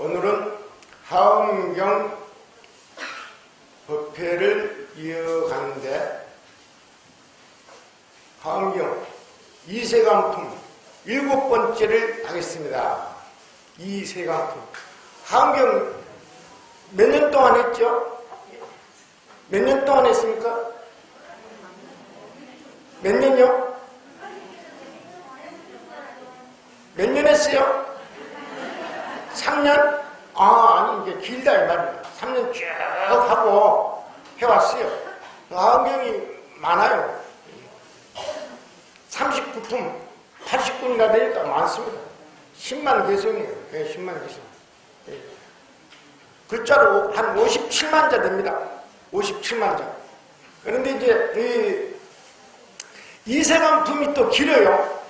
오늘은 하엄경 법회를 이어가는데 하엄경 이세간품 7번째를 하겠습니다. 이세간품 하엄경 몇 년 동안 했죠? 몇 년 동안 했습니까? 몇 년요? 몇 년 했어요? 3년? 아니 이제 길다 이 말이야. 3년 쭉 하고 해왔어요. 하엄경이 많아요. 39품 80분이나 되니까 많습니다. 10만 개성이에요. 네, 10만 개성. 네. 글자로 한 57만 자 됩니다. 57만 자. 그런데 이제 이세간품이 또 길어요.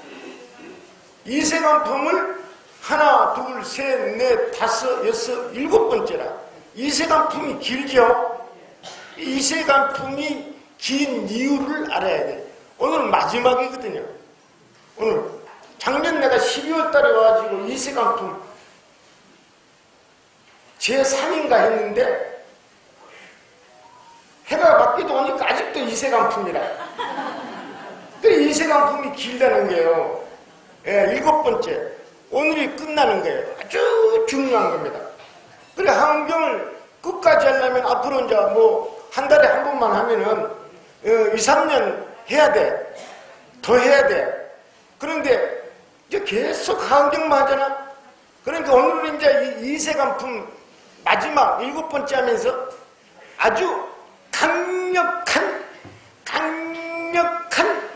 이세간품을 하나, 둘, 셋, 넷, 다섯, 여섯, 7번째라. 이세간품이 길죠? 이세간품이 긴 이유를 알아야 돼. 오늘 마지막이거든요. 오늘. 작년 내가 12월 달에 와가지고 이세간품 제3인가 했는데 해가 바뀌도 오니까 아직도 이세간품이라. 그래, 이세간품이 길다는 거예요. 예, 7번째. 오늘이 끝나는 거예요. 아주 중요한 겁니다. 그래, 하엄경을 끝까지 하려면 앞으로 이제 뭐 한 달에 한 번만 하면은 2, 3년 해야 돼. 더 해야 돼. 그런데 이제 계속 하엄경만 하잖아. 그러니까 오늘은 이제 이세간품 마지막 7번째 하면서 아주 강력한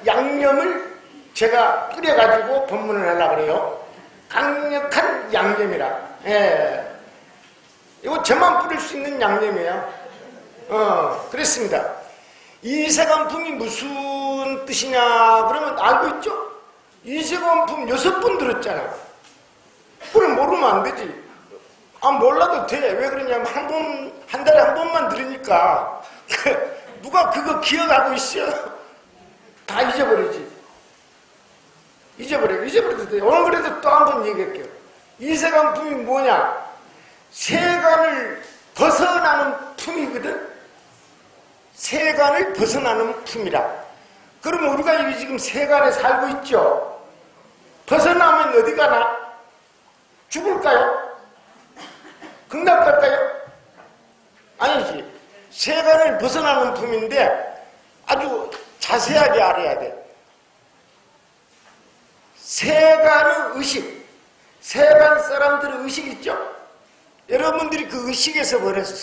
양념을 제가 뿌려가지고 법문을 하려고 그래요. 강력한 양념이라. 예. 이거 저만 뿌릴 수 있는 양념이에요. 그랬습니다. 이세간품이 무슨 뜻이냐 그러면 알고 있죠? 이세간품 6번 들었잖아. 그걸 모르면 안 되지. 몰라도 돼. 왜 그러냐면 한 달에 한 번만 들으니까 누가 그거 기억하고 있어? 다 잊어버리지. 잊어버려도 돼. 오늘 그래도 또 한 번 얘기할게요. 이세간품이 뭐냐? 세간을 벗어나는 품이거든? 세간을 벗어나는 품이라. 그러면 우리가 지금 세간에 살고 있죠? 벗어나면 어디 가나? 죽을까요? 극락 갈까요? 아니지. 세간을 벗어나는 품인데 아주 자세하게 알아야 돼. 세간의 의식, 세간 사람들의 의식 있죠? 여러분들이 그 의식에서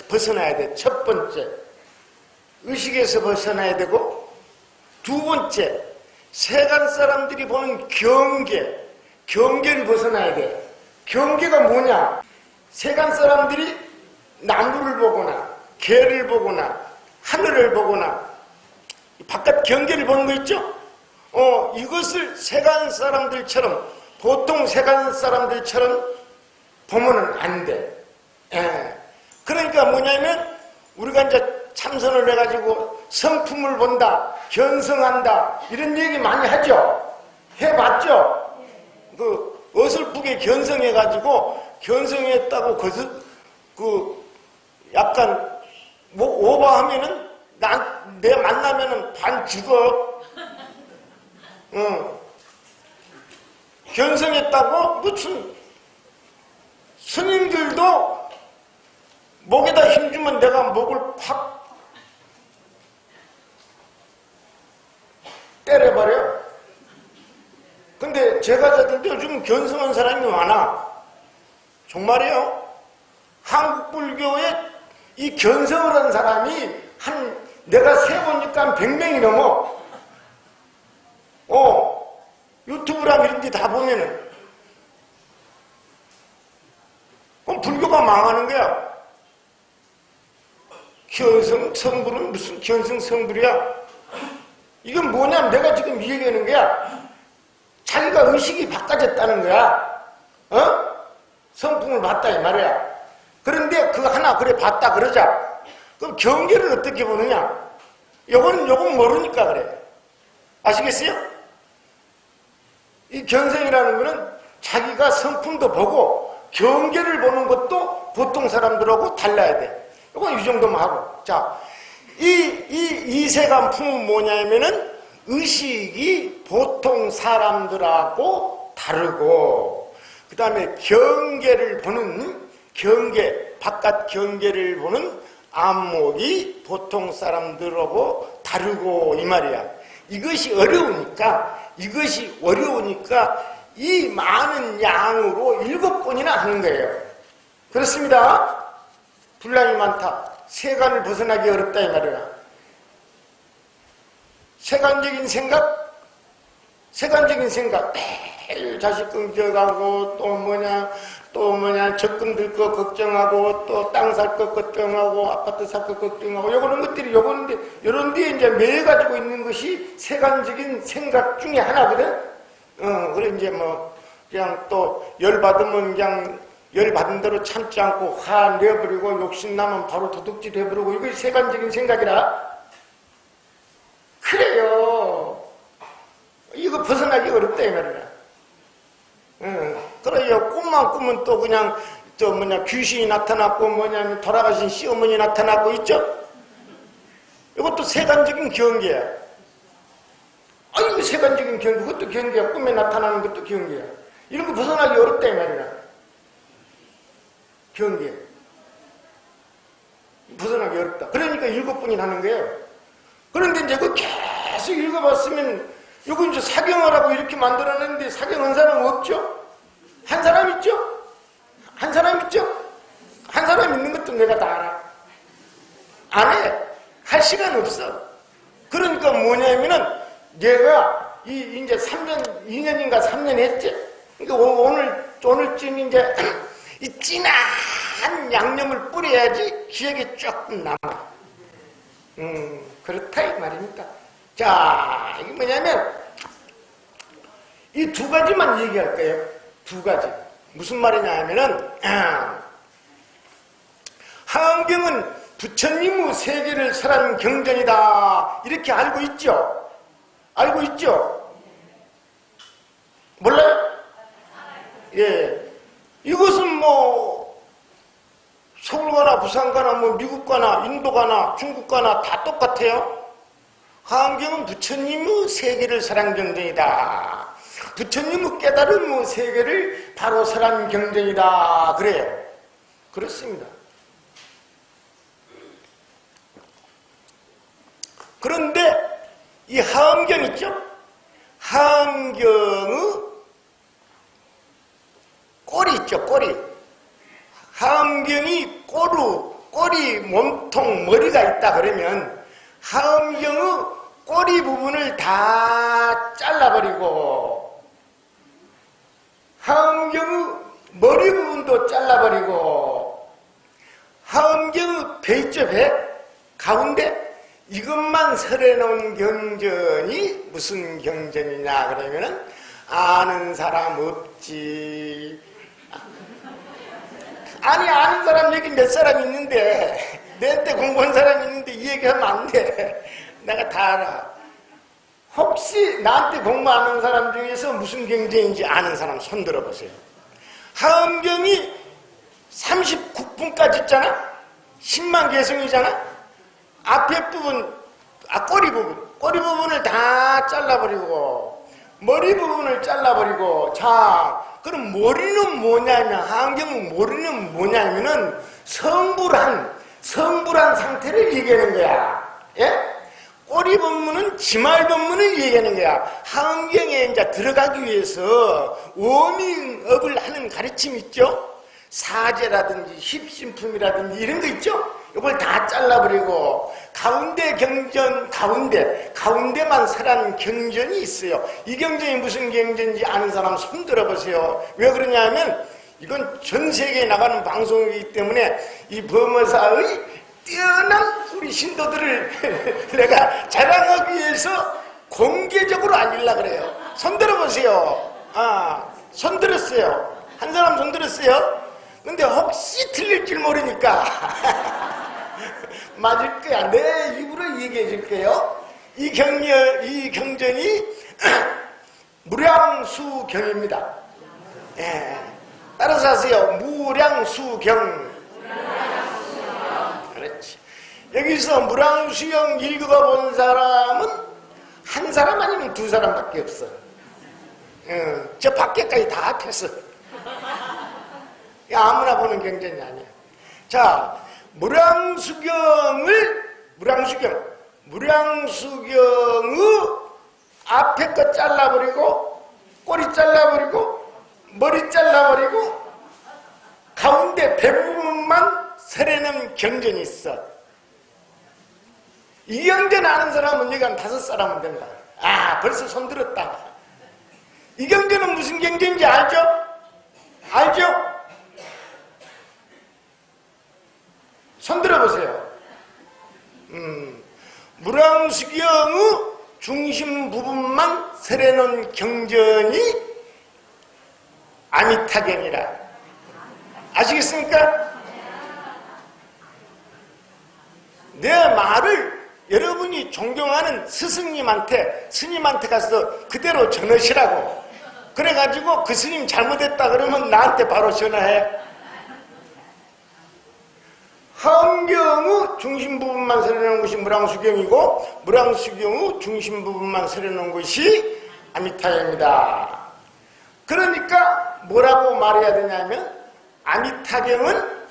벗어나야 돼. 첫 번째, 의식에서 벗어나야 되고, 두 번째, 세간 사람들이 보는 경계를 벗어나야 돼. 경계가 뭐냐? 세간 사람들이 나무를 보거나 개를 보거나 하늘을 보거나 바깥 경계를 보는 거 있죠? 이것을 세간 사람들처럼, 보통 세간 사람들처럼 보면은 안 돼. 예. 그러니까 뭐냐면 우리가 이제 참선을 해가지고 성품을 본다, 견성한다, 이런 얘기 많이 하죠? 해봤죠? 그 어설프게 견성해가지고 견성했다고 약간 뭐 오버하면은 내 만나면은 반 죽어. 견성했다고 무슨 스님들도 목에다 힘주면 내가 목을 팍 때려버려. 근데 제가자들도 요즘 견성한 사람이 많아. 정말이에요. 한국 불교에 이 견성을 한 사람이 내가 세보니까 한 100명이 넘어. 유튜브랑 이런 데 다 보면은. 그럼 불교가 망하는 거야. 견성 성불은 무슨 견성 성불이야? 이건 뭐냐면 내가 지금 얘기하는 거야. 자기가 의식이 바꿔졌다는 거야. 성품을 봤다 이 말이야. 그런데 그거 하나 그래 봤다 그러자. 그럼 경계를 어떻게 보느냐? 요건 모르니까 그래. 아시겠어요? 이 견성이라는 거는 자기가 성품도 보고 경계를 보는 것도 보통 사람들하고 달라야 돼. 이거 이 정도만 하고. 자, 이세간품은 뭐냐면은 의식이 보통 사람들하고 다르고, 그 다음에 경계를 보는, 바깥 경계를 보는 안목이 보통 사람들하고 다르고, 이 말이야. 이것이 어려우니까 이 많은 양으로 7번이나 하는 거예요. 그렇습니다. 분량이 많다. 세간을 벗어나기 어렵다, 이 말이야. 세간적인 생각, 매일 자식 걱정하고, 또 뭐냐, 적금 들 거 걱정하고, 또 땅 살 거 걱정하고, 아파트 살 거 걱정하고, 요런 데에 이제 매여가지고 있는 것이 세간적인 생각 중에 하나거든? 그래, 이제 그냥 또 열받으면 그냥 열받은 대로 참지 않고 화 내버리고 욕심나면 바로 도둑질 해버리고, 이것이 세간적인 생각이라. 그래요. 이거 벗어나기 어렵다, 이 말이야. 그래요. 꿈만 꾸면 또 그냥, 귀신이 나타났고, 돌아가신 시어머니 나타났고, 있죠? 이것도 세간적인 경계야. 이거 세간적인 경계, 그것도 경계야. 꿈에 나타나는 것도 경계야. 이런 거 벗어나기 어렵다, 이 말이야. 경계. 벗어나기 어렵다. 그러니까 7번이 하는 거예요. 그런데 이제 그거 계속 읽어봤으면, 이거 이제 사경을 하고 이렇게 만들어냈는데 사경한 사람 없죠? 한 사람 있죠? 한 사람 있죠? 한 사람 있는 것도 내가 다 알아. 안 해. 할 시간 없어. 그러니까 뭐냐면은 내가 이제 3년, 2년인가 3년 했지? 그러니까 오늘쯤 이제 이 진한 양념을 뿌려야지 기억에 조금 남아. 그렇다 이 말입니다. 자, 이게 뭐냐면 이 2가지만 얘기할 거예요. 2가지. 무슨 말이냐 하면은 하은경은 부처님의 세계를 설한 경전이다. 이렇게 알고 있죠? 알고 있죠? 몰라요? 예. 이것은 서울 가나 부산 가나 미국 가나 인도 가나 중국 가나 다 똑같아요. 하은경은 부처님의 세계를 설한 경전이다. 부처님의 깨달은 세계를 바로 설한 경전이다. 그래요. 그렇습니다. 그런데 이 하은경 있죠? 하은경의 꼬리 있죠? 꼬리. 하은경이 꼬리, 몸통, 머리가 있다 그러면 하은경의 꼬리 부분을 다 잘라버리고 하은경의 머리 부분도 잘라버리고 하은경의 배 있죠? 배? 가운데 이것만 설해놓은 경전이 무슨 경전이냐 그러면은 아는 사람 없지. 아니 아는 사람 여기 몇 사람 있는데 내한테 공부한 사람 있는데 이 얘기하면 안 돼. 내가 다 알아. 혹시 나한테 공부하는 사람 중에서 무슨 경전인지 아는 사람 손 들어보세요. 하은경이 39분까지 있잖아. 10만 개성이잖아. 앞에 부분, 꼬리 부분을 다 잘라버리고 머리 부분을 잘라버리고. 자, 그럼 머리는 뭐냐면 하은경은 머리는 뭐냐면은 성불한 상태를 얘기하는 거야. 예? 꼬리 법문은 지말 법문을 얘기하는 거야. 하은경에 이제 들어가기 위해서 워밍업을 하는 가르침 있죠? 사제라든지 힙신품이라든지 이런 거 있죠? 이걸 다 잘라버리고 가운데 경전, 가운데만 설한 경전이 있어요. 이 경전이 무슨 경전인지 아는 사람 손 들어보세요. 왜 그러냐면 이건 전 세계에 나가는 방송이기 때문에 이 범어사의 뛰어난 우리 신도들을 내가 자랑하기 위해서 공개적으로 알리려고 그래요. 손 들어보세요. 손 들었어요. 한 사람 손 들었어요. 근데 혹시 틀릴 줄 모르니까 맞을 거야. 내 입으로 얘기해 줄게요. 이 경전이 무량수경입니다. 예. 따라서 하세요. 무량수경. 그렇지. 여기서 무량수경 읽어가 본 사람은 한 사람 아니면 두 사람밖에 없어. 저 밖에까지 다 합했어. 아무나 보는 경전이 아니야. 자, 무량수경의 앞에 거 잘라버리고, 꼬리 잘라버리고, 머리 잘라버리고, 가운데 배부분만 설해놓은 경전이 있어. 이 경전 아는 사람은 여기 한 5사람은 된다. 아, 벌써 손 들었다. 이 경전은 무슨 경전인지 알죠? 알죠? 손 들어보세요. 무량수경의 중심 부분만 설해놓은 경전이 아미타경이라. 아시겠습니까? 내 말을 여러분이 존경하는 스님한테 가서 그대로 전하시라고. 그래가지고 그 스님 잘못했다 그러면 나한테 바로 전화해. 하엄경의 중심 부분만 설해놓은 것이 무량수경이고, 무량수경의 중심 부분만 설해놓은 것이 아미타경입니다. 그러니까 뭐라고 말해야 되냐면, 아미타경은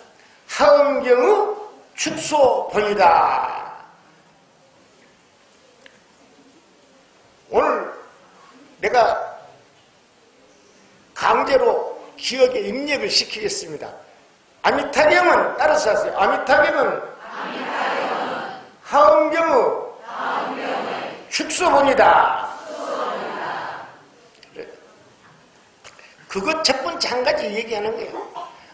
하엄경의 축소본이다. 오늘 내가 강제로 기억에 입력을 시키겠습니다. 아미타경은 따라서 하세요. 아미타경은 하엄경의 축소본이다. 그래. 그것 첫 번째 한 가지 얘기하는 거예요.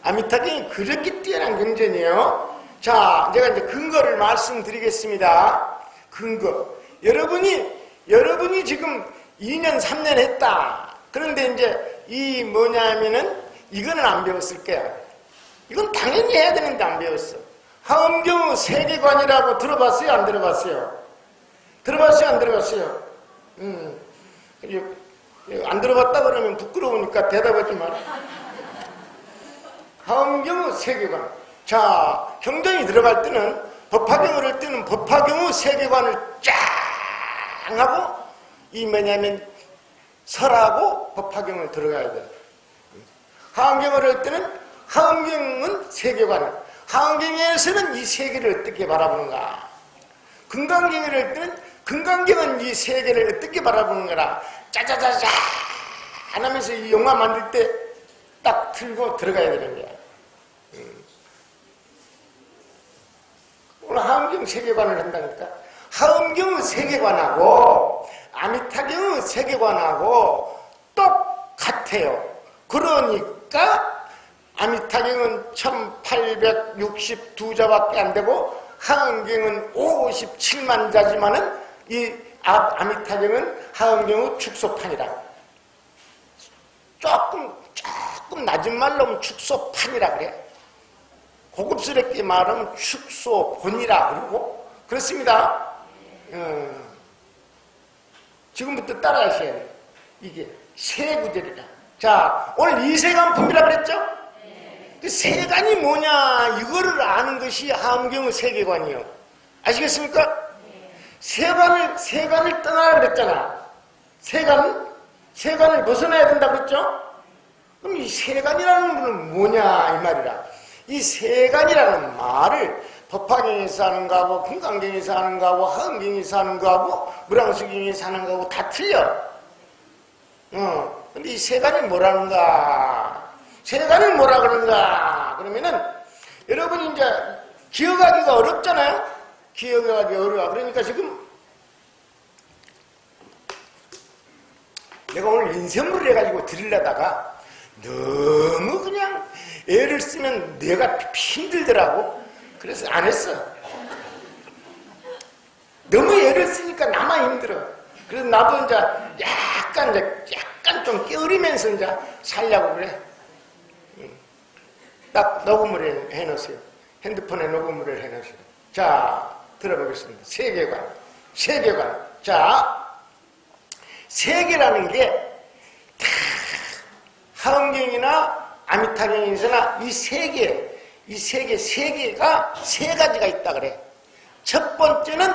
아미타경이 그렇게 뛰어난 경전이에요. 자, 제가 이제 근거를 말씀드리겠습니다. 근거. 여러분이 지금 2년, 3년 했다. 그런데 이제 이 뭐냐면은 이거는 안 배웠을 거야. 이건 당연히 해야 되는데 안 배웠어. 하엄경의 세계관이라고 들어봤어요? 안 들어봤어요? 들어봤어요? 안 들어봤어요? 안 들어봤다 그러면 부끄러우니까 대답하지 마라. 하엄경의 세계관. 자, 경전이 들어갈 때는 법화경을 할 때는 법화경의 세계관을 쫙 하고 이 뭐냐면 설하고 법화경을 들어가야 돼. 하엄경을 할 때는 하엄경은 세계관. 하엄경에서는 이 세계를 어떻게 바라보는가. 금강경을 할 때는 금강경은 이 세계를 어떻게 바라보는 거라. 짜자자자 안 하면서 이 영화 만들 때 딱 틀고 들어가야 되는 거야. 오늘 하엄경 세계관을 한다니까. 하엄경의 세계관하고 아미타경의 세계관하고 똑같아요. 그러니까 아미타경은 1862자밖에 안 되고 하엄경은 57만 자지만은 이 아미타경은 하엄경의 축소판이라. 조금 낮은 말로 하면 축소판이라 그래. 고급스럽게 말하면 축소본이라 그러고 그렇습니다. 지금부터 따라하셔야 돼요. 이게 세구절이다. 자, 오늘 이세간품이라 그랬죠? 그 세간이 뭐냐 이거를 아는 것이 하엄경의 세계관이요. 아시겠습니까? 세간을 떠나라 그랬잖아. 세간을 벗어나야 된다고 그랬죠? 그럼 이 세간이라는 것은 뭐냐 이 말이라. 이 세간이라는 말을 법화경에서 하는 거하고 금강경에서 하는 거하고 하엄경에서 하는 거하고 무량수경에서 하는 거하고 다 틀려. 근데 이 세간이 뭐라는가? 세간을 뭐라 그러는가? 그러면은 여러분이 이제 기억하기가 어렵잖아요? 기억하기 어려워. 그러니까 지금 내가 오늘 인쇄물을 해가지고 드리려다가 너무 그냥 애를 쓰면 내가 힘들더라고. 그래서 안 했어. 너무 애를 쓰니까 나만 힘들어. 그래서 나도 이제 약간 좀 깨어리면서 이제 살려고 그래. 딱 녹음을 해놓으세요. 핸드폰에 녹음을 해놓으세요. 자, 들어보겠습니다. 세계관. 자, 세계라는 게 하엄경이나 아미타경에서나 이 세 개가 세 가지가 있다 그래. 첫 번째는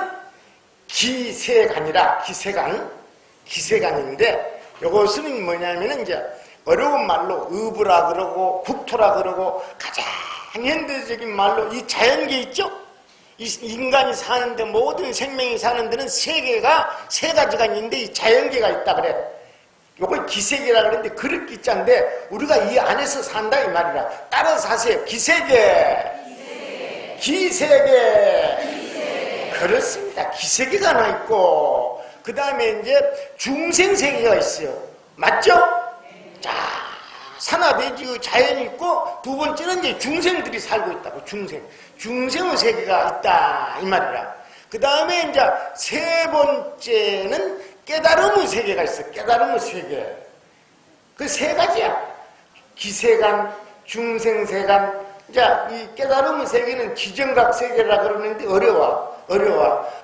기세간인데 이것은 뭐냐면은 이제 어려운 말로 의부라 그러고 국토라 그러고 가장 현대적인 말로 이 자연계 있죠? 이 인간이 사는데 모든 생명이 사는 데는 세 가지가 있는데 이 자연계가 있다 그래. 요걸 기세계라 그러는데 그릇 기자인데 우리가 이 안에서 산다 이 말이라. 따라서 하세요. 기세계. 그렇습니다. 기세계가 하나 있고 그 다음에 이제 중생세계가 있어요. 맞죠? 자, 산화대지의 자연이 있고 두 번째는 이제 중생들이 살고 있다고. 중생의 세계가 있다 이 말이라. 그 다음에 이제 세 번째는 깨달음의 세계가 있어. 깨달음의 세계. 그 세 가지야. 기세간, 중생세간. 자, 이 깨달음의 세계는 지정각 세계라 그러는데 어려워.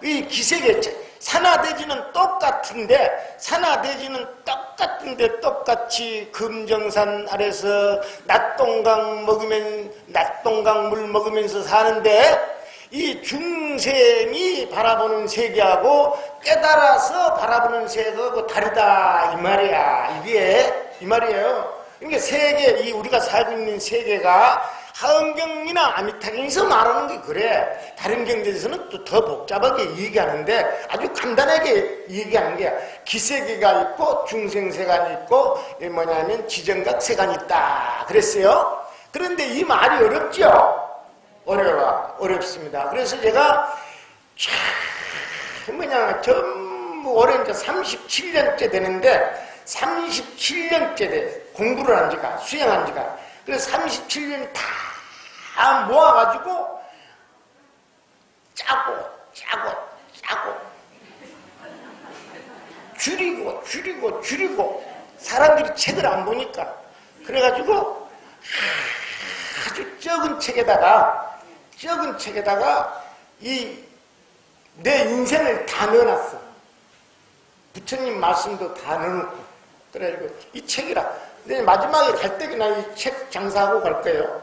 이 기세계, 산화대지는 똑같은데 똑같이 금정산 아래서 낮동강 물 먹으면서 사는데 이 중생이 바라보는 세계하고 깨달아서 바라보는 세계하고 다르다 이 말이야. 이 말이에요. 그러니까 세계, 우리가 살고 있는 세계가 하은경이나 아미타경에서 말하는 게 그래. 다른 경제에서는 또 더 복잡하게 얘기하는데 아주 간단하게 얘기하는 게 기세계가 있고 중생세간이 있고 뭐냐면 지정각 세간이 있다 그랬어요. 그런데 이 말이 어렵죠? 어렵습니다. 그래서 제가 전부 올해 이제 37년째 되는데 37년째 돼. 공부를 한 지가, 수행한 지가. 그래서 37년 다 모아가지고 짜고 줄이고 사람들이 책을 안 보니까 그래가지고 아주 적은 책에다가 내 인생을 다 넣어놨어. 부처님 말씀도 다 넣어놓고 그래가지고 이 책이라. 근데 마지막에 갈 때 그냥 이 책 장사하고 갈 거예요.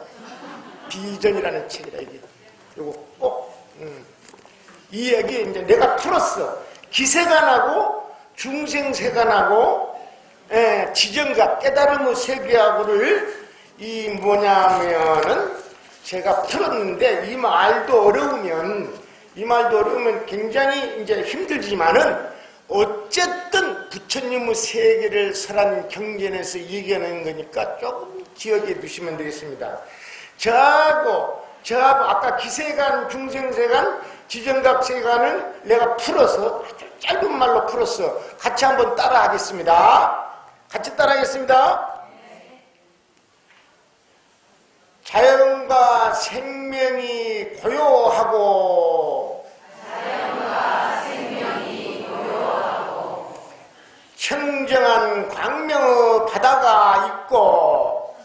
비전이라는 책이라 이게. 요거 꼭. 이 얘기 이제 내가 풀었어. 기세간하고 중생세간하고 지정각 깨달음의 세계하고를 이 뭐냐면은 제가 풀었는데 이 말도 어려우면 굉장히 이제 힘들지만은 어쨌든 부처님의 세계를 설한 경전에서 얘기하는 거니까 조금 기억해 두시면 되겠습니다. 저하고 아까 기세간, 중생세간, 지정각세간을 내가 풀어서 아주 짧은 말로 풀었어. 같이 한번 따라 하겠습니다. 자연과 생명이 고요하고 청정한 광명의 바다가 있고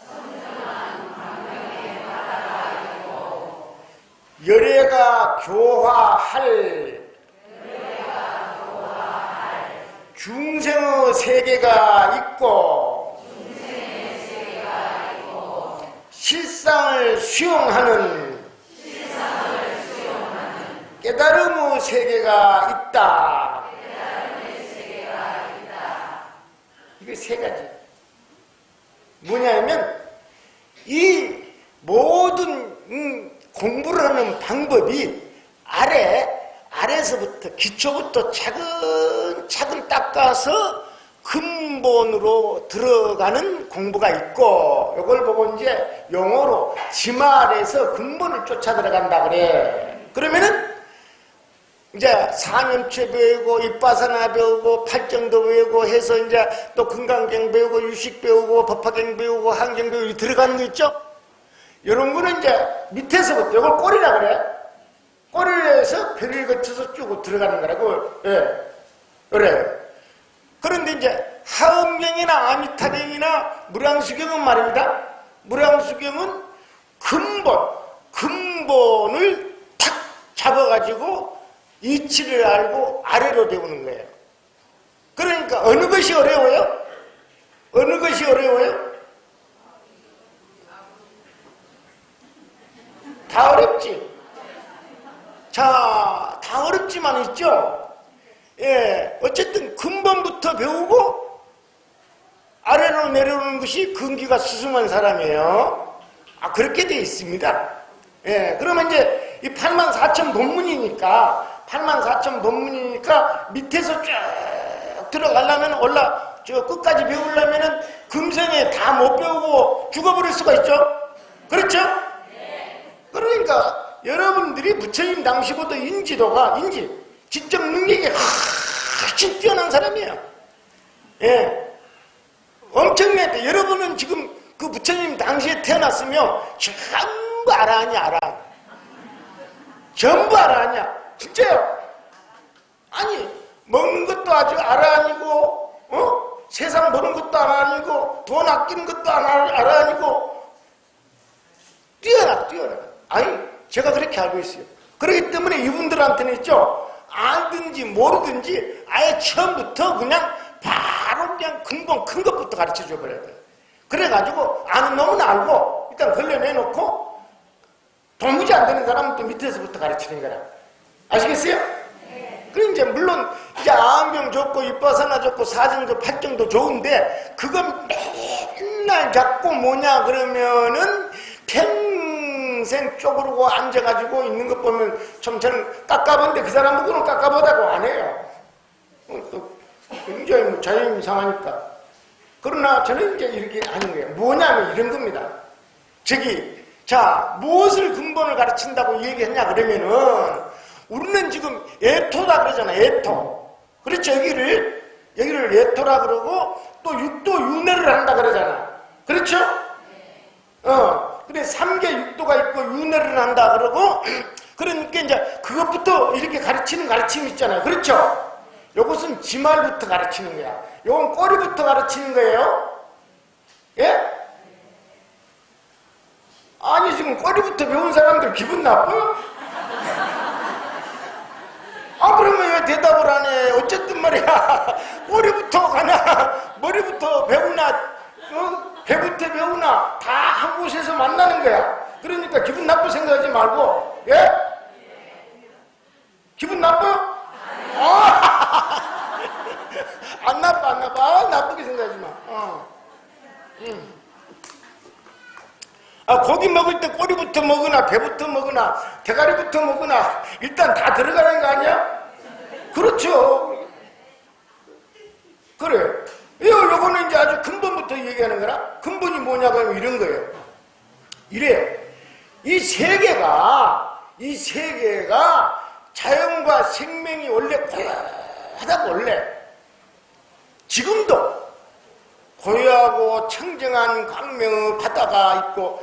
열애가 교화할 중생의 세계가 있고 실상을 수용하는 깨달음의 세계가 있다. 이게 세 가지. 뭐냐면 이 모든 공부를 하는 방법이 아래서부터 기초부터 차근차근 닦아서 근본으로 들어가는 공부가 있고 이걸 보고 이제 용어로 지말에서 근본을 쫓아 들어간다 그래. 그러면은 이제 사념체 배우고 입바사나 배우고 팔정도 배우고 해서 이제 또 금강경 배우고 유식 배우고 법화경 배우고 한경 배우고 들어가는 거 있죠? 이런 거는 이제 밑에서부터 이걸 꼬리라 그래. 꼬리에서 배를 거쳐서 쭉 들어가는 거라고. 그래. 그런데 이제 하음경이나 아미타경이나 무량수경은 말입니다. 무량수경은 근본을 탁 잡아가지고 이치를 알고 아래로 배우는 거예요. 그러니까 어느 것이 어려워요? 다 어렵지. 자, 다 어렵지만 있죠. 예, 어쨌든 근본부터 배우고 아래로 내려오는 것이 근기가 수승한 사람이에요. 그렇게 돼 있습니다. 예, 그러면 이제 이 84,000 법문이니까 밑에서 쭉 들어가려면 저 끝까지 배우려면은 금생에 다 못 배우고 죽어버릴 수가 있죠. 그렇죠? 그러니까 여러분들이 부처님 당시보다 지적 능력이 훨씬 뛰어난 사람이에요. 예. 엄청나게 여러분은 지금 그 부처님 당시에 태어났으면 전부 알아. 전부 알아. 진짜요. 아니, 먹는 것도 아주 알아. 세상 보는 것도 알아. 돈 아끼는 것도 알아. 뛰어나. 아니, 제가 그렇게 알고 있어요. 그렇기 때문에 이분들한테는 있죠. 알든지 모르든지 아예 처음부터 그냥 바로 그냥 근본 큰 것부터 가르쳐 줘 버려야 돼요. 그래가지고 아는 놈은 알고 일단 걸려내놓고 도무지 안 되는 사람은 또 밑에서부터 가르치는 거라. 아시겠어요? 네. 그럼 이제 물론 이제 암병 좋고 이빠사나 좋고 사정도 팔정도 좋은데 그건 맨날 잡고 뭐냐 그러면은 평생 쪼그르고 앉아가지고 있는 것 보면 좀 저는 깎아본데 그 사람 보고는 깎아보다고 안 해요. 또 굉장히 자존심이 상하니까. 그러나 저는 이제 이렇게 하는 거예요. 뭐냐면 이런 겁니다. 자, 무엇을 근본을 가르친다고 얘기했냐 그러면은 우리는 지금 애토다 그러잖아. 애토. 그렇죠. 여기를 애토라 그러고 또 육도 윤회를 한다 그러잖아. 그렇죠? 근데 3개 육도가 있고 윤회를 한다 그러고 그러니까 이제 그것부터 이렇게 가르치는 가르침이 있잖아요. 그렇죠? 요것은 지말부터 가르치는 거야. 요건 꼬리부터 가르치는 거예요. 예? 아니 지금 꼬리부터 배운 사람들 기분 나빠요? 그러면 왜 대답을 안 해? 어쨌든 말이야. 꼬리부터 가나 머리부터 배우나 배부터 배우나 다 한 곳에서 만나는 거야. 그러니까 기분 나쁘 생각하지 말고. 예? 기분 나빠요? 안 나빠. 나쁘게 생각하지 마. 고기 먹을 때 꼬리부터 먹으나 배부터 먹으나 대가리부터 먹으나 일단 다 들어가는 거 아니야? 그렇죠. 그래. 요거는 이제 아주 근본부터 얘기하는 거라. 근본이 뭐냐고 하면 이런 거예요. 이래요. 이 세계가 자연과 생명이 원래 고요하다고 원래. 지금도 고요하고 청정한 광명의 바다가 있고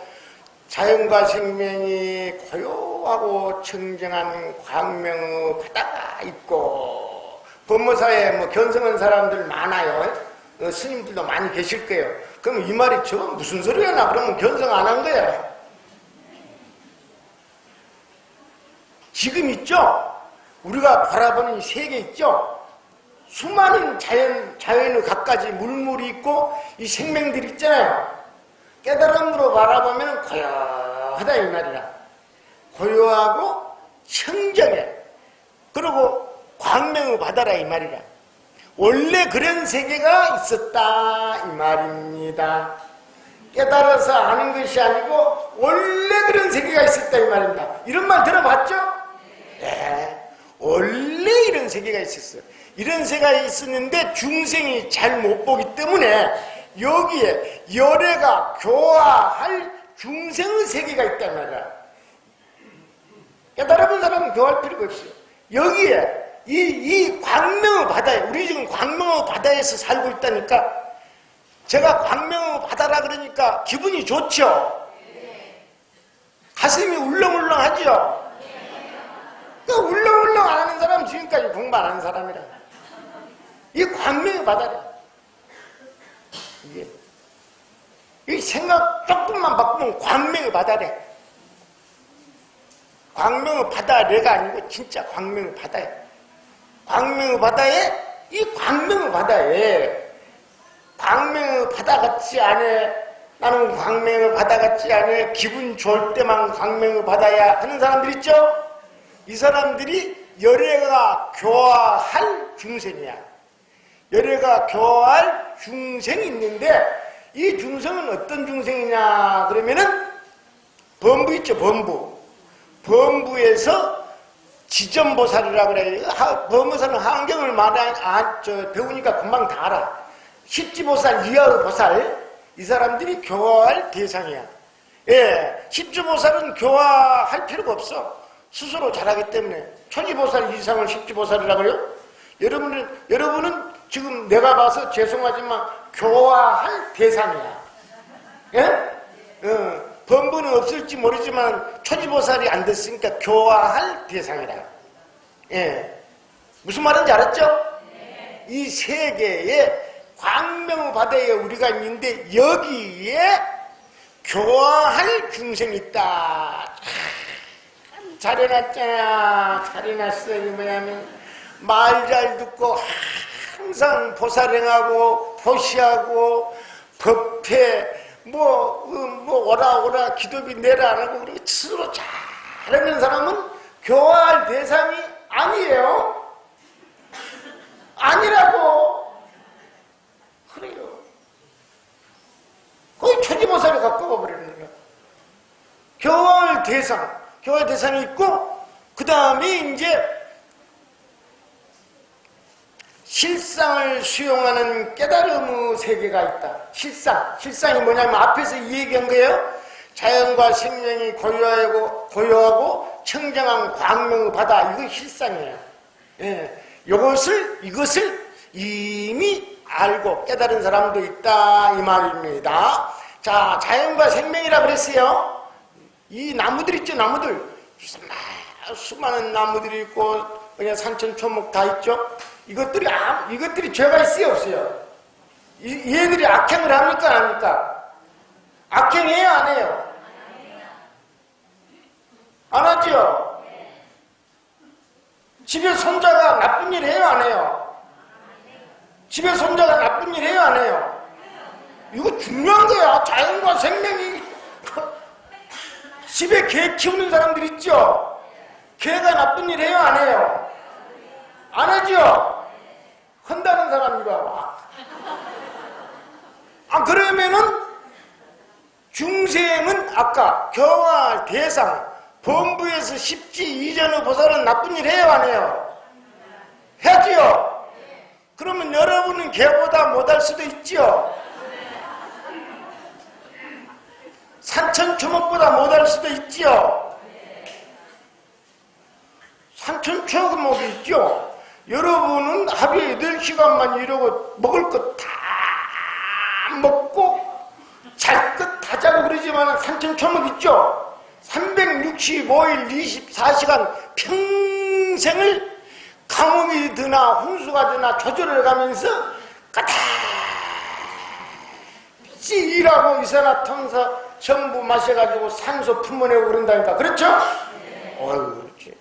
자연과 생명이 고요하고 청정한 광명의 바다가 있고 법무사에 견성한 사람들 많아요. 스님들도 많이 계실 거예요. 그럼 이 말이 무슨 소리야 나 그러면 견성 안 한 거야. 지금 있죠? 우리가 바라보는 이 세계 있죠? 수많은 자연의 갖가지 물물이 있고 이 생명들이 있잖아요. 깨달음으로 바라보면 고요하다 이 말이라. 고요하고 청정해. 그리고 광명의 바다라 이 말이라. 원래 그런 세계가 있었다 이 말입니다. 깨달아서 아는 것이 아니고 원래 그런 세계가 있었다 이 말입니다. 이런 말 들어봤죠? 네. 원래 이런 세계가 있었어요. 이런 세계가 있었는데 중생이 잘 못 보기 때문에 여기에 열애가 교화할 중생의 세계가 있단 말이야. 깨달아본 사람은 교화할 필요가 없어요. 여기에 이 광명의 바다에 우리 지금 광명의 바다에서 살고 있다니까. 제가 광명의 바다라 그러니까 기분이 좋죠? 가슴이 울렁울렁하죠? 그러니까 울렁울렁 안 하는 사람은 지금까지 공부 안 하는 사람이라. 이 광명의 바다래. 이 생각 조금만 바꾸면 광명의 바다래. 광명의 바다래가 아니고 진짜 광명의 바다야. 광명의 바다에 이 광명의 바다에 광명의 바다 같지 않아 나는 광명의 바다 같지 않아요. 기분 좋을 때만 광명의 바다야 하는 사람들 있죠? 이 사람들이 열애가 교화할 중생이야. 열애가 교화할 중생이 있는데 이 중생은 어떤 중생이냐 그러면은 범부 있죠. 범부에서 지전보살이라고 그래요. 범부사는 한경을 배우니까 금방 다 알아. 십지보살, 이하의 보살, 이 사람들이 교화할 대상이야. 예, 십지보살은 교화할 필요가 없어. 스스로 잘하기 때문에. 천지보살 이상을 십지보살이라고 그래요? 여러분은 지금 내가 봐서 죄송하지만 교화할 대상이야. 예? 범부는 없을지 모르지만 천지보살이 안 됐으니까 교화할 대상이라. 예. 무슨 말인지 알았죠? 네. 이 세계에 광명의 바다에 우리가 있는데 여기에 교화할 중생이 있다. 참 잘해놨잖아. 잘해놨어. 이 뭐냐면 말 잘 듣고 항상 보살행하고 보시하고 법회 오라 기도비 내라 안 하고 그리고 스스로 잘하는 사람은 교화할 대상이 아니에요. 아니라고. 그래요. 거의 천지보살에 가까워 버리는 거야. 교화할 대상이 있고, 그 다음에 이제 실상을 수용하는 깨달음의 세계가 있다. 실상이 뭐냐면 앞에서 이 얘기한 거예요. 자연과 생명이 고요하고 청정한 광명의 바다, 이거 실상이에요. 예. 이것을 이미 알고 깨달은 사람도 있다 이 말입니다. 자, 자연과 생명이라 그랬어요. 이 나무들 있죠. 나무들 수많은 나무들이 있고 그냥 산천초목 다 있죠. 이것들이 죄가 있어요 없어요? 얘들이 악행을 합니까 안 합니까? 악행해요 안 해요? 안 하죠? 집에 손자가 나쁜 일 해요 안 해요? 집에 손자가 나쁜 일 해요 안 해요? 이거 중요한 거야. 자연과 생명이. 집에 개 키우는 사람들 있죠? 개가 나쁜 일 해요 안 해요? 안 하죠? 한다는 사람이 봐. 그러면은 중생은 아까 교화할 대상 범부에서 십지 이전의 보살은 나쁜 일 해요 안 해요? 해지요? 그러면 여러분은 개보다 못할 수도 있지요? 산천초목보다 못할 수도 있지요? 산천초목이 있죠? 여러분은 하루에 8시간만 이러고 먹을 것 다 먹고 잘 것 다 자고 그러지만 산천초목 있죠? 365일 24시간 평생을 가뭄이 드나 홍수가 드나 조절을 가면서 까닥지 일하고 이산화탄소 전부 마셔가지고 산소 품어내고 그런다니까. 그렇죠? 어휴, 그렇지.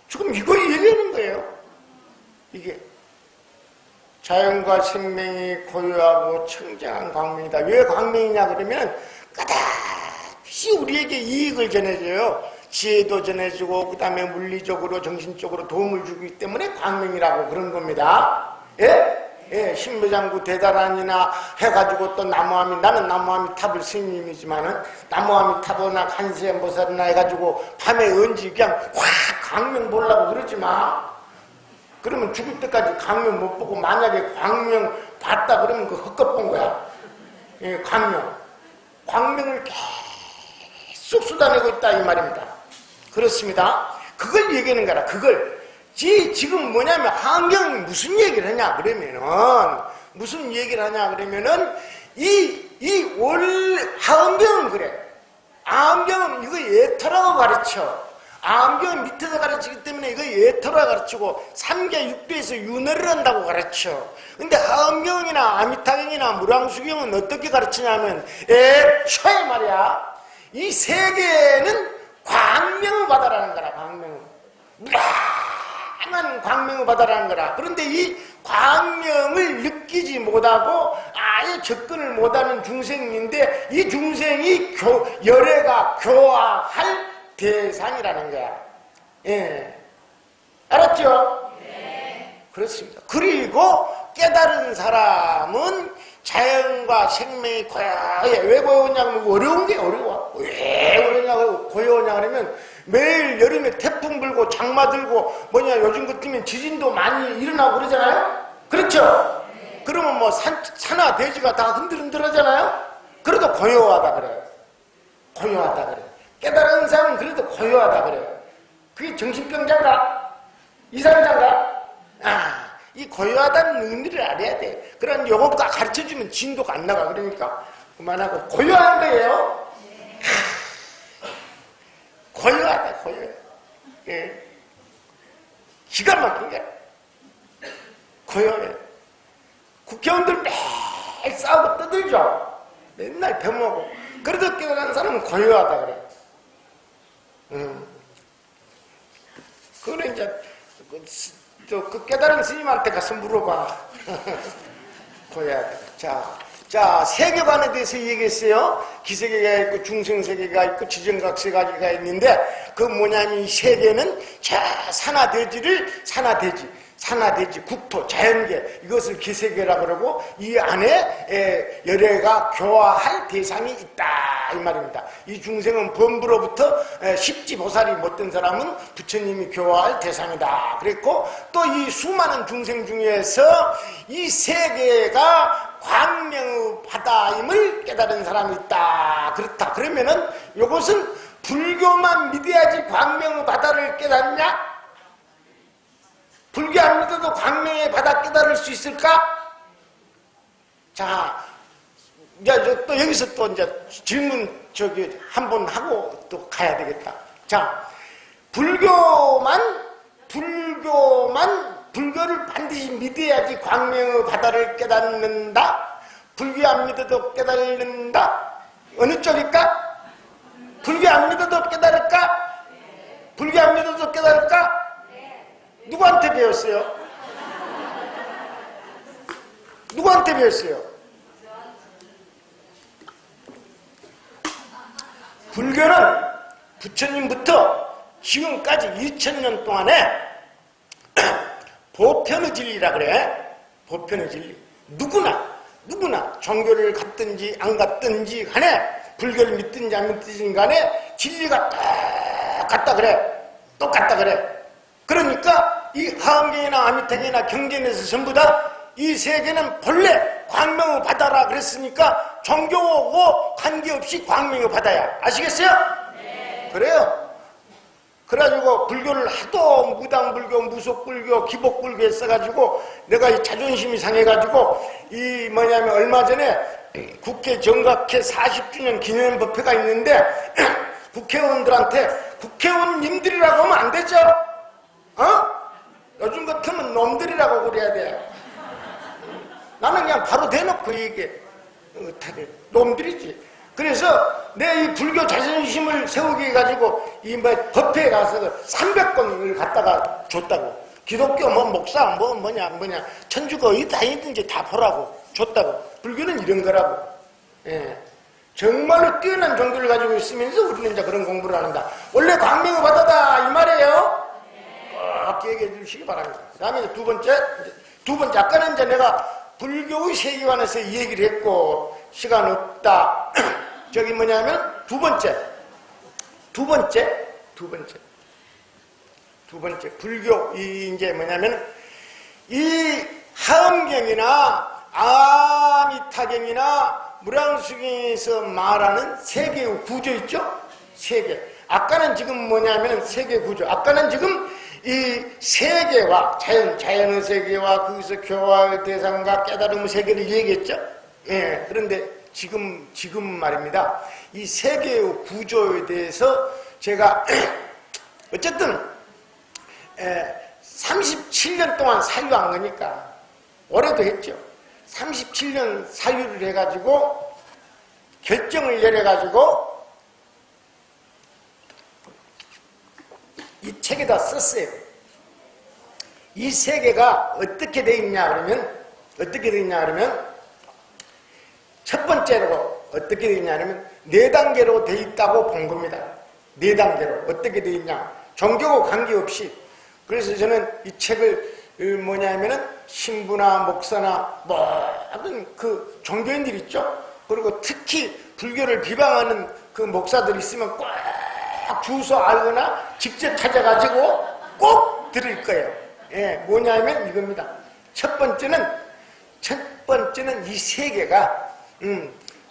지금 이거 얘기하는 거예요. 이게 자연과 생명이 고요하고 청정한 광명이다. 왜 광명이냐 그러면 까닥시 우리에게 이익을 전해줘요. 지혜도 전해주고 그 다음에 물리적으로 정신적으로 도움을 주기 때문에 광명이라고 그런 겁니다. 예? 예, 신묘장구 대단한이나 해가지고 또 나는 나무아미탑을 스님이지만은 나무아미탑이나 간세음보살이나 해가지고 밤에 언제 그냥 확 광명 보려고 그러지 마. 그러면 죽을 때까지 광명 못 보고 만약에 광명 봤다 그러면 그 헛것 본 거야. 예, 광명을 계속 쏟아내고 있다 이 말입니다. 그렇습니다. 그걸 얘기하는 거라. 그걸 지금 뭐냐면 환경이 무슨 얘기를 하냐 그러면은 이 하은경은 그래. 아은경은 이거 예터라고 가르쳐. 아은경은 밑에서 가르치기 때문에 이거 예터라고 가르치고 3계 6도에서 윤회를 한다고 가르쳐. 근데 하은경이나 아미타경이나 무량수경은 어떻게 가르치냐면 애초에 말이야 이 세계는 광명을 받아라는 거라. 광명을 다양한 광명의 바다라는 거라. 그런데 이 광명을 느끼지 못하고 아예 접근을 못하는 중생인데 이 중생이 열애가 교화할 대상이라는 거야. 예. 알았죠? 네. 그렇습니다. 그리고 깨달은 사람은 자연과 생명이 고요해. 왜 고요하냐면 어려운 게 어려워. 왜 어려냐고 고요하냐 그러면 매일 여름에 태풍 불고 장마 들고 뭐냐 요즘 같으면 지진도 많이 일어나고 그러잖아요. 그렇죠? 네. 그러면 뭐 산하 대지가 다 흔들흔들하잖아요. 그래도 고요하다 그래요. 고요하다 그래요. 깨달은 사람은 그래도 고요하다 그래요. 그게 정신병자인가? 이상자인가? 이 고요하다는 의미를 알아야 돼. 그런 용어가 가르쳐주면 진도가 안 나가. 그러니까 그만하고 고요한 거예요. 고요하다, 고요해. 예. 기가 막힌 거야. 고요해. 국회의원들 매일 싸우고 떠들죠. 맨날 배모고. 그래도 깨달은 사람은 고요하다 그래. 그래, 이제, 그 깨달은 스님한테 가서 물어봐. 고요하다. 자, 세계관에 대해서 얘기했어요. 기세계가 있고, 중생세계가 있고, 지정각세계가 있는데, 그 뭐냐면 이 세계는 산하대지, 국토, 자연계, 이것을 기세계라고 그러고, 이 안에 열애가 교화할 대상이 있다, 이 말입니다. 이 중생은 범부로부터 십지보살이 못된 사람은 부처님이 교화할 대상이다. 그랬고, 또 이 수많은 중생 중에서 이 세계가 광명의 바다임을 깨달은 사람이 있다. 그렇다. 그러면은 이것은 불교만 믿어야지 광명의 바다를 깨닫냐? 불교 안 믿어도 광명의 바다 깨달을 수 있을까? 자, 이제 또 여기서 또 이제 질문 한번 하고 또 가야 되겠다. 자, 불교를 반드시 믿어야지 광명의 바다를 깨닫는다? 불교 안 믿어도 깨달는다? 어느 쪽일까? 불교 안 믿어도 깨달을까? 불교 안 믿어도 깨달을까? 누구한테 배웠어요? 누구한테 배웠어요? 불교는 부처님부터 지금까지 2000년 동안에 보편의 진리라 그래. 보편의 진리. 누구나 종교를 갖든지 안 갖든지 간에 불교를 믿든지 안 믿든지 간에 진리가 똑같다 그래. 그러니까 이 화엄경이나 아미타경이나 경전에서 전부 다 이 세계는 본래 광명의 바다라 그랬으니까 종교하고 관계없이 광명의 바다야. 아시겠어요? 네. 그래요. 그래가지고 불교를 하도 무당불교, 무속불교, 기복불교 써가지고 내가 이 자존심이 상해가지고 이 뭐냐면 얼마 전에 국회 정각회 40주년 기념법회가 있는데 국회의원들한테 국회의원님들이라고 하면 안 되죠? 요즘 같으면 놈들이라고 그래야 돼. 나는 그냥 바로 대놓고 얘기해. 놈들이지. 그래서 내 이 불교 자존심을 세우기 해가지고 이 뭐 법회에 가서 300권을 갖다가 줬다고. 기독교 뭐 목사 뭐냐 천주교 어디 다니든지 다 보라고 줬다고. 불교는 이런 거라고. 예. 정말로 뛰어난 종교를 가지고 있으면서 우리는 이제 그런 공부를 한다. 원래 광명의 바다다 이 말이에요. 꼭 기억해 주시기 바랍니다. 그 다음에 두 번째 아까는 이제 내가 불교의 세계관에서 이 얘기를 했고 시간 없다. 저기 뭐냐면 두 번째 불교 이제 뭐냐면 이 하엄경이나 아미타경이나 무량수경에서 말하는 세계의 구조 있죠? 세계. 아까는 지금 뭐냐면 세계 구조. 아까는 지금 이 세계와 자연의 세계와 거기서 교화의 대상과 깨달음의 세계를 얘기했죠. 예. 그런데 지금 말입니다. 이 세계의 구조에 대해서 제가 어쨌든 37년 동안 사유한 거니까 올해도 했죠. 37년 사유를 해가지고 결정을 내려가지고 이 책에다 썼어요. 이 세계가 어떻게 되어 있냐 그러면 첫 번째로 어떻게 되어 있냐 그러면 네 단계로 되어 있다고 본 겁니다. 네 단계로 어떻게 되어 있냐, 종교고 관계없이. 그래서 저는 이 책을 뭐냐면은 신부나 목사나 모든 그 종교인들 있죠. 그리고 특히 불교를 비방하는 그 목사들 있으면 꼭 주소 알거나 직접 찾아가지고 꼭 드릴 거예요. 예, 뭐냐면 이겁니다. 첫 번째는 이 세계가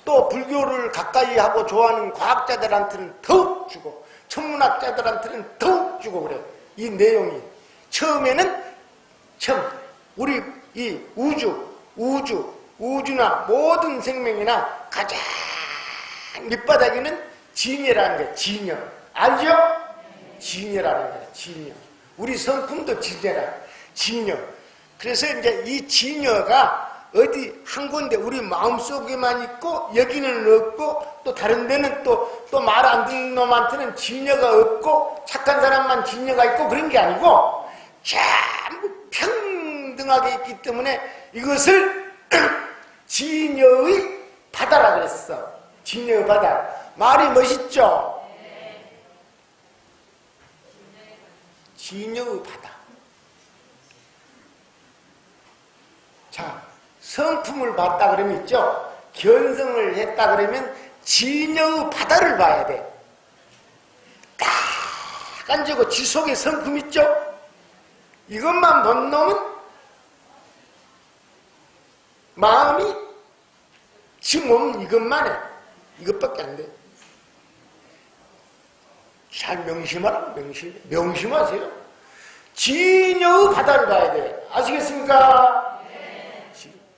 또 불교를 가까이 하고 좋아하는 과학자들한테는 더욱 주고 천문학자들한테는 더욱 주고 그래요. 이 내용이 처음에는 우리 이 우주나 모든 생명이나 가장 밑바닥에는 진여라는 거예요. 진여. 알죠? 진여라는 거예요. 진여. 우리 성품도 진여. 그래서 이제 이 진여가 어디 한 군데 우리 마음속에만 있고 여기는 없고 또 다른 데는 또 말 안 듣는 놈한테는 진여가 없고 착한 사람만 진여가 있고 그런 게 아니고 전부 평등하게 있기 때문에 이것을 진여의 바다라 그랬어. 진여의 바다. 말이 멋있죠? 진여의 바다. 자, 성품을 봤다 그러면 있죠? 견성을 했다 그러면 진여의 바다를 봐야 돼. 딱 앉고 지 속에 성품 있죠? 이것만 본 놈은 마음이 지 몸은 이것만 해. 이것밖에 안 돼. 잘 명심하라고, 명심하세요. 진여의 바다를 봐야 돼. 아시겠습니까?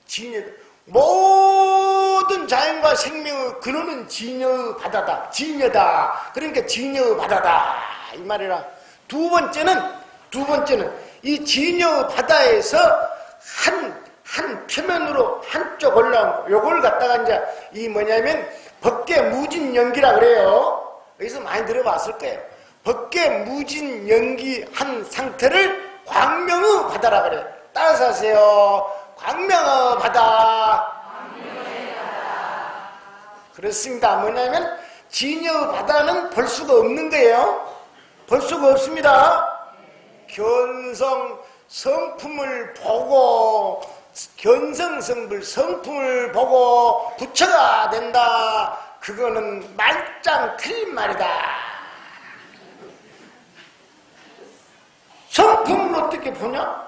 진여. 모든 자연과 생명의 근원은 진여의 바다다. 진여다. 그러니까 진여의 바다다. 이 말이라. 두 번째는 이 진여의 바다에서 한 표면으로 한쪽 올라온 요걸 갖다가 이제 이 뭐냐면 법계 무진연기라 그래요. 여기서 많이 들어봤을 거예요. 법계 무진연기한 상태를 광명의 바다라 그래요. 따라서 하세요. 광명의 바다. 그렇습니다. 뭐냐면 진여의 바다는 볼 수가 없는 거예요. 볼 수가 없습니다. 견성 성품을 보고 성품을 보고 부처가 된다. 그거는 말짱 틀린 말이다. 성품을 어떻게 보냐?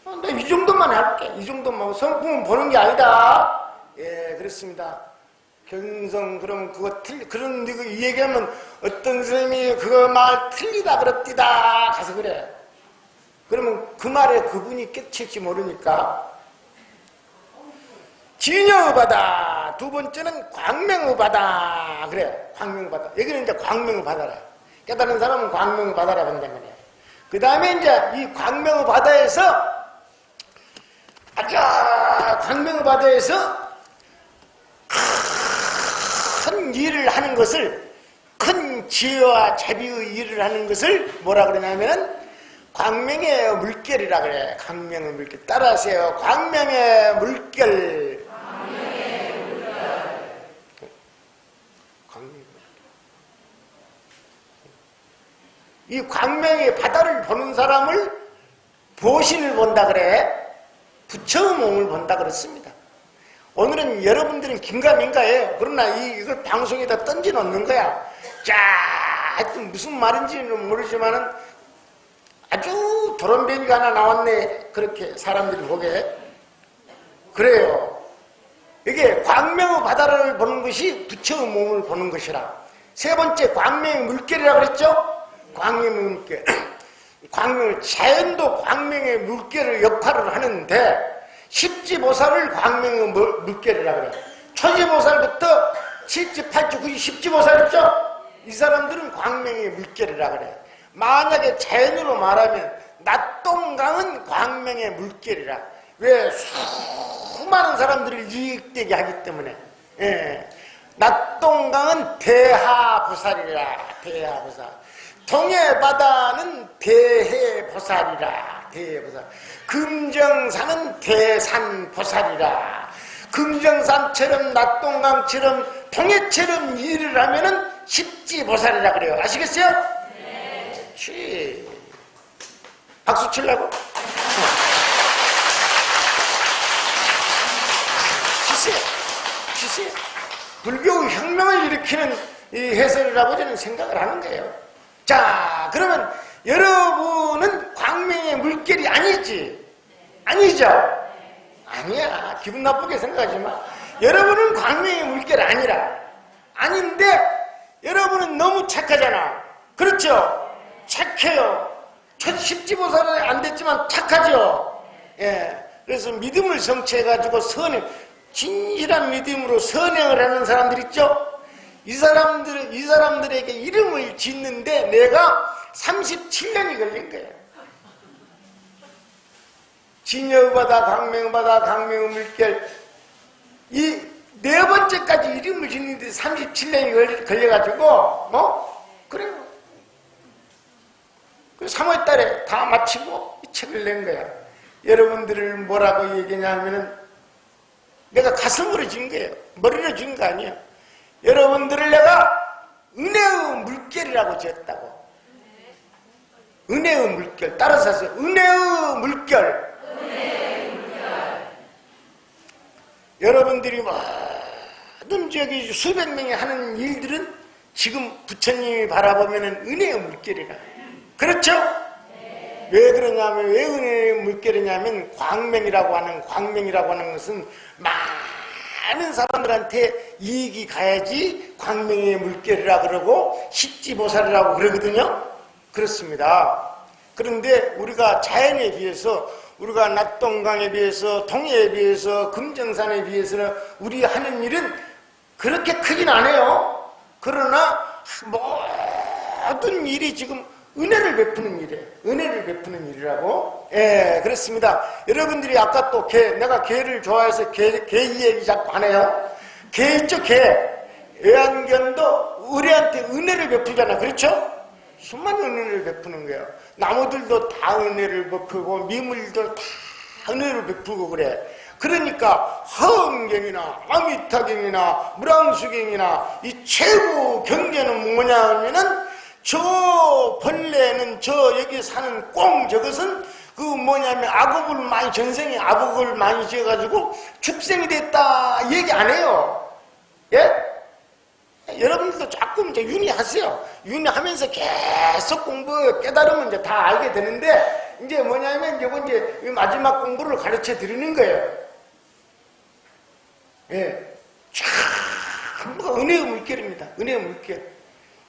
나 이 정도만 할게. 이 정도만. 성품은 보는 게 아니다. 예, 그렇습니다. 견성, 그럼 그거 그런, 이 얘기하면 어떤 사람이 그거 말 틀리다 그럽디다. 가서 그래. 그러면 그 말에 그분이 깨칠지 모르니까. 진여의 바다. 두 번째는 광명의 바다. 그래. 광명의 바다. 여기는 이제 광명의 바다라. 깨달은 사람은 광명의 바다라 본단 말이야. 그 다음에 이제 이 광명의 바다에서 광명의 바다에서 큰 일을 하는 것을, 큰 지혜와 자비의 일을 하는 것을 뭐라 그러냐면은 광명의 물결이라 그래. 광명의 물결. 따라하세요. 광명의 물결. 이 광명의 바다를 보는 사람을 보신을 본다 그래. 부처의 몸을 본다 그렇습니다. 오늘은 여러분들은 긴가민가해요. 그러나 이걸 방송에다 던져 놓는 거야. 자, 하여튼 무슨 말인지는 모르지만은 아주 도런변이가 하나 나왔네. 그렇게 사람들이 보게. 그래요. 이게 광명의 바다를 보는 것이 부처의 몸을 보는 것이라. 세 번째, 광명의 물결이라고 그랬죠? 광명의 물결. 광명, 자연도 광명의 물결의 역할을 하는데, 십지보살을 광명의 물결이라고 그래요. 초지보살부터 7지, 8지, 9지, 10지보살 있죠? 이 사람들은 광명의 물결이라고 그래요. 만약에 자연으로 말하면 낮동강은 광명의 물결이라. 왜? 수많은 사람들을 유익되게 하기 때문에. 예. 낮동강은 대하보살이라. 대하보살. 동해바다는 대해보살이라. 대보살. 금정산은 대산보살이라. 금정산처럼 낙동강처럼 통해처럼 일을 하면은 십지보살이라 그래요. 아시겠어요? 네. 쉬. 박수 치려고? 치세요. 불교 혁명을 일으키는 이 해설이라고 저는 생각을 하는 거예요. 자, 그러면 여러분은 광명의 물결이 아니지? 아니죠? 아니야. 기분 나쁘게 생각하지 마. 여러분은 광명의 물결이 아니라. 아닌데 여러분은 너무 착하잖아. 그렇죠? 착해요. 첫 십지보살은 안 됐지만 착하죠? 예. 그래서 믿음을 성취해가지고 진실한 믿음으로 선행을 하는 사람들 있죠? 이 사람들에게 이름을 짓는데 내가 37년이 걸린 거예요. 진여바다, 강명바다, 강명의 물결, 이 네 번째까지 이름을 짓는데 37년이 걸려가지고, 그래요. 3월 달에 다 마치고 이 책을 낸 거야. 여러분들을 뭐라고 얘기냐면은 내가 가슴으로 진 거예요. 머리로 진 거 아니에요. 여러분들을 내가 은혜의 물결이라고 지었다고. 은혜의 물결. 따라서 하세요. 은혜의 물결. 여러분들이 모든 저기 수백 명이 하는 일들은 지금 부처님이 바라보면 은혜의 물결이라. 그렇죠? 네. 왜 그러냐면, 왜 은혜의 물결이냐면, 광명이라고 하는 것은 많은 사람들한테 이익이 가야지 광명의 물결이라 그러고, 십지보살이라고 그러거든요? 그렇습니다. 그런데 우리가 자연에 비해서, 우리가 낙동강에 비해서, 동해에 비해서, 금정산에 비해서는 우리 하는 일은 그렇게 크진 않아요. 그러나 모든 일이 지금 은혜를 베푸는 일이에요. 은혜를 베푸는 일이라고. 예, 그렇습니다. 여러분들이 아까 또 내가 개를 좋아해서 개 얘기 자꾸 하네요. 개 있죠, 개. 애완견도 우리한테 은혜를 베푸잖아. 그렇죠? 수많은 은혜를 베푸는 거예요. 나무들도 다 은혜를 베푸고, 미물도 다 은혜를 베푸고 그래. 그러니까 화엄경이나 아미타경이나 무랑수경이나 이 최고 경계는 뭐냐 하면은 저 벌레는 저 여기 사는 꽁 저것은 그 뭐냐면 악업을 많이 전생에 악업을 많이 지어가지고 축생이 됐다 얘기 안 해요. 예? 여러분들도 자꾸 이제 윤희하세요. 윤희하면서 계속 공부 깨달으면 이제 다 알게 되는데 이제 뭐냐면 이제 마지막 공부를 가르쳐 드리는 거예요. 예. 전부 은혜의 물결입니다. 은혜의 물결.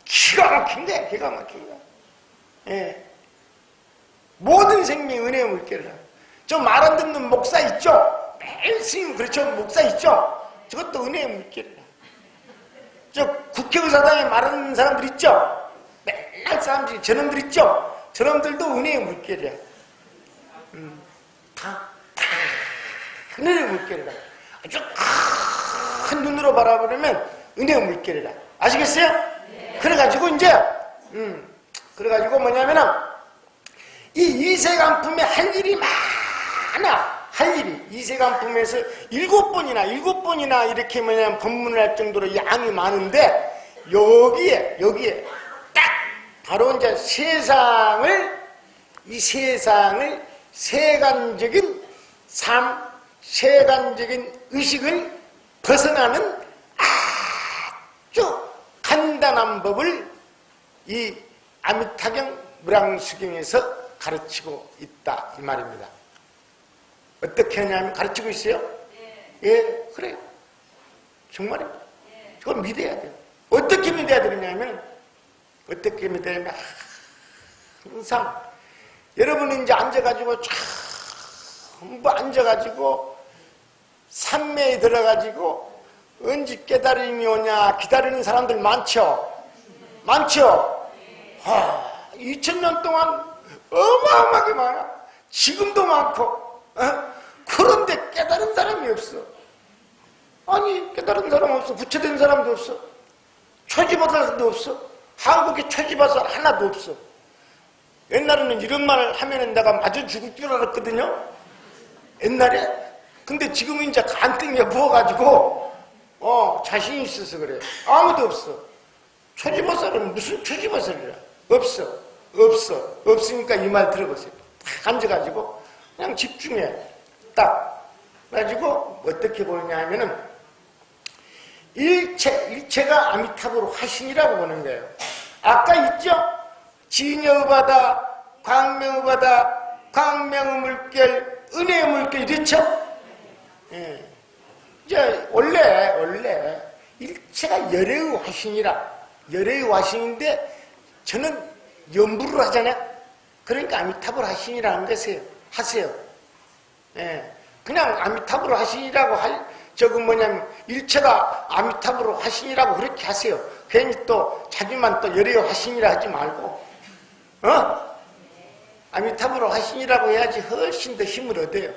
기가 막힌데, 기가 막힌 거야. 예. 모든 생명이 은혜의 물결이라. 저 말 안 듣는 목사 있죠? 매일 스님, 그렇죠? 목사 있죠? 저것도 은혜의 물결이라. 저 국회의사당에 말하는 사람들 있죠? 맨날 사람들이, 저놈들 있죠? 저놈들도 은혜의 물결이야. 다 은혜의 물결이라. 아주 큰 눈으로 바라보려면 은혜의 물결이라. 아시겠어요? 네. 그래가지고 이제 그래가지고 뭐냐면은 이 이세간품에 할 일이 많아. 할 일이 이세간품에서 7번이나 이렇게 뭐냐면 법문을 할 정도로 양이 많은데 여기에 딱 바로 이제 이 세상을 세간적인 삶, 세간적인 의식을 벗어나는 아주 간단한 법을 이 아미타경 무량수경에서 가르치고 있다 이 말입니다. 어떻게 하냐면 가르치고 있어요? 예, 그래요. 정말입니다. 그걸 믿어야 돼요. 어떻게 믿어야 되느냐면 항상 여러분이 이제 앉아가지고 전부 앉아가지고 산매에 들어가지고 언제 깨달음이 오냐 기다리는 사람들 많죠? 2000년 동안 어마어마하게 많아. 지금도 많고. 그런데 깨달은 사람이 없어. 아니 깨달은 사람 없어. 부처된 사람도 없어. 초지보살도 없어. 한국에 초지보살 하나도 없어. 옛날에는 이런 말을 하면은 내가 맞아 죽을 줄 알았거든요. 옛날에. 근데 지금은 이제 간땡이에 부어가지고 자신 있어서 그래. 아무도 없어. 초지버섯은 무슨 초지버섯이야. 없으니까 이 말 들어보세요. 딱 앉아가지고 그냥 집중해. 딱 가지고 어떻게 보느냐 하면은 일체가 아미타불 화신이라고 보는 거예요. 아까 있죠? 진여의 바다, 광명의 바다, 광명의 물결, 은혜의 물결 이랬죠? 예. 이제 원래 일체가 열애의 화신인데 저는 연부를 하잖아요. 그러니까 아미타불 화신이라는 것을 하세요. 예. 그냥 아미타불 화신이라고 뭐냐면 일체가 아미타불 화신이라고 그렇게 하세요. 괜히 또 자기만 또 열애의 화신이라 하지 말고 아미타불 화신이라고 해야지 훨씬 더 힘을 얻어요.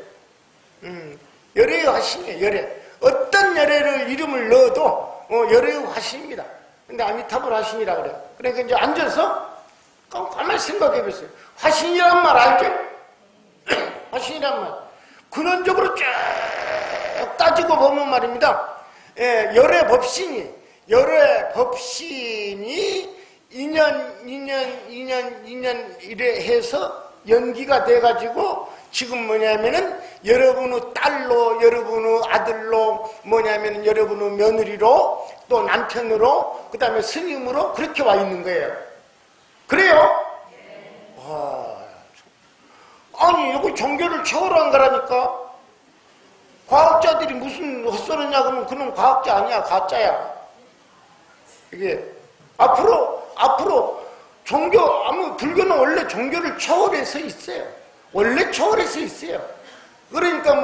열애의 화신이에요. 열애. 어떤 열애를 이름을 넣어도 열애의 화신입니다. 근데 아미타불 화신이라고 그래요. 그러니까 이제 앉아서 가만히 생각해 보세요. 화신이란 말 알죠? 화신이란 말. 근원적으로 쭉 따지고 보면 말입니다. 열애 법신이 인연 이래 해서 연기가 돼가지고 지금 뭐냐면은 여러분의 딸로, 여러분의 아들로, 뭐냐면은 여러분의 며느리로, 또 남편으로, 그 다음에 스님으로 그렇게 와 있는 거예요. 그래요? 아니, 여기 종교를 채우라는 거라니까. 과학자들이 무슨 헛소리냐 그러면 그는 과학자 아니야, 가짜야. 이게 앞으로 불교는 원래 종교를 초월해서 있어요. 원래 초월해서 있어요. 그러니까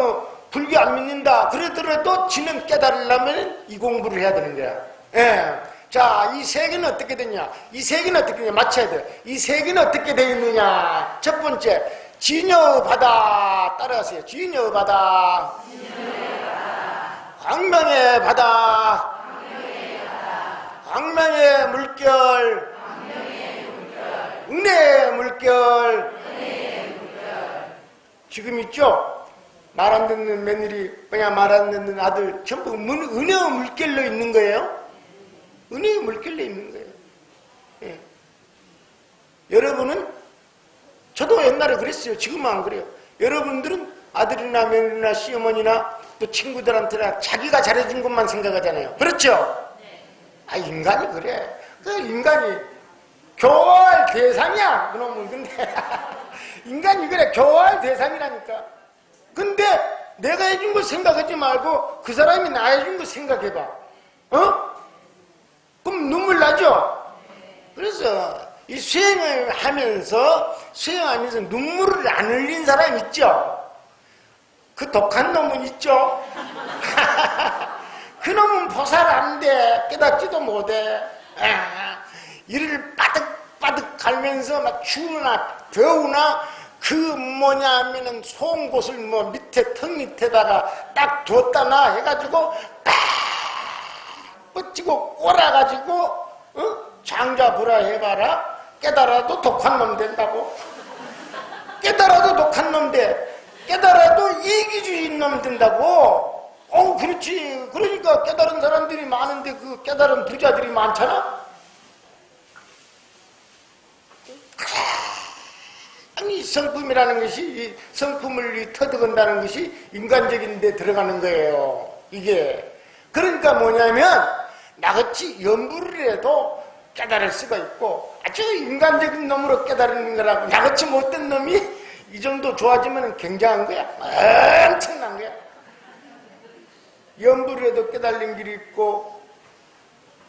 불교 안 믿는다 그러더라도 지는 깨달으려면 이 공부를 해야 되는 거야. 예. 자, 이 세계는 어떻게 되냐? 맞춰야 돼. 이 세계는 어떻게 되어 있느냐? 첫 번째, 진여 바다. 따라가세요. 진여 바다. 광명의 바다. 광명의 물결. 은혜의 물결. 지금 있죠? 말 안 듣는 며느리, 말 안 듣는 아들 전부 은혜의 물결로 있는 거예요. 은혜의 물결로 있는 거예요. 예. 여러분은 저도 옛날에 그랬어요. 지금은 안 그래요. 여러분들은 아들이나 며느리나 시어머니나 또 친구들한테나 자기가 잘해준 것만 생각하잖아요. 그렇죠? 인간이 그래. 그 인간이 교화할 대상이야. 그놈은. 근데 인간이 그래. 교화할 대상이라니까. 근데 내가 해준 거 생각하지 말고 그 사람이 나 해준 거 생각해봐. 그럼 눈물 나죠? 그래서 이 수행하면서 눈물을 안 흘린 사람 있죠? 그 독한 놈은 있죠? 그 놈은 보살 안 돼. 깨닫지도 못해. 이를 바득바득 갈면서 막 추우나 더우나 하면은 송곳을 턱 밑에다가 딱 뒀다나 해가지고 딱 뻗치고 꼬라가지고 장자부라 해봐라. 깨달아도 독한 놈 된다고. 깨달아도 독한 놈 돼. 깨달아도 이기주의인 놈 된다고. 그렇지. 그러니까 깨달은 사람들이 많은데 그 깨달은 부자들이 많잖아. 아니, 성품이라는 것이, 성품을 터득한다는 것이 인간적인 데 들어가는 거예요. 이게. 그러니까 뭐냐면, 나같이 연부를 해도 깨달을 수가 있고, 아주 인간적인 놈으로 깨달는 거라고. 나같이 못된 놈이 이 정도 좋아지면 굉장한 거야. 엄청난 거야. 연부를 해도 깨달는 길이 있고,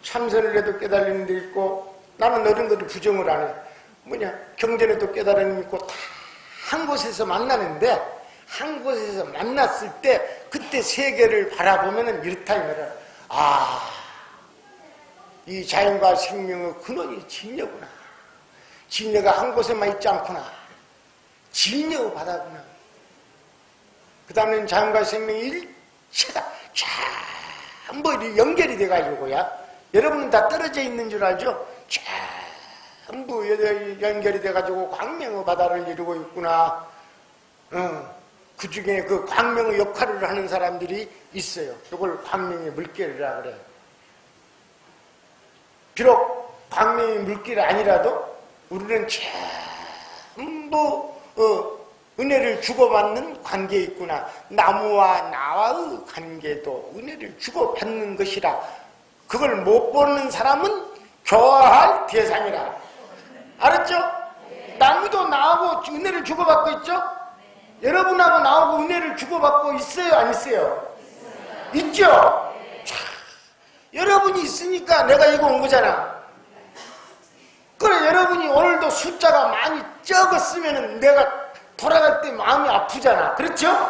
참선을 해도 깨달는 데 있고, 나는 이런 것도 부정을 안 해. 경전에도 깨달음이 있고 다 한 곳에서 만나는데 한 곳에서 만났을 때 그때 세계를 바라보면은 이렇다 이 말이야. 이 자연과 생명의 근원이 진여구나. 진여가 한 곳에만 있지 않구나. 진여 바다구나. 그 다음에는 자연과 생명의 일체가 전부 연결이 돼가지고야. 여러분은 다 떨어져 있는 줄 알죠? 전부 연결이 돼가지고 광명의 바다를 이루고 있구나. 그 중에 그 광명의 역할을 하는 사람들이 있어요. 이걸 광명의 물결이라 그래요. 비록 광명의 물길이 아니라도 우리는 전부 은혜를 주고받는 관계에 있구나. 나무와 나와의 관계도 은혜를 주고받는 것이라. 그걸 못 보는 사람은 교화할 대상이라. 알았죠? 나무도 나하고 은혜를 주고받고 있죠? 여러분하고 나하고 은혜를 주고받고 있어요? 안 있어요? 있죠? 자, 여러분이 있으니까 내가 이거 온 거잖아. 그래, 여러분이 오늘도 숫자가 많이 적었으면 내가 돌아갈 때 마음이 아프잖아. 그렇죠?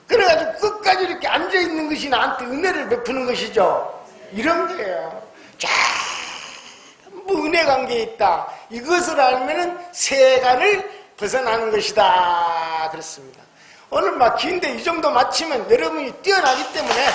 그래가지고 끝까지 이렇게 앉아있는 것이 나한테 은혜를 베푸는 것이죠. 이런 거예요. 전부 은혜 관계에 있다. 이것을 알면은 세간을 벗어나는 것이다. 그렇습니다. 오늘 막 긴데 이 정도 마치면 여러분이 뛰어나기 때문에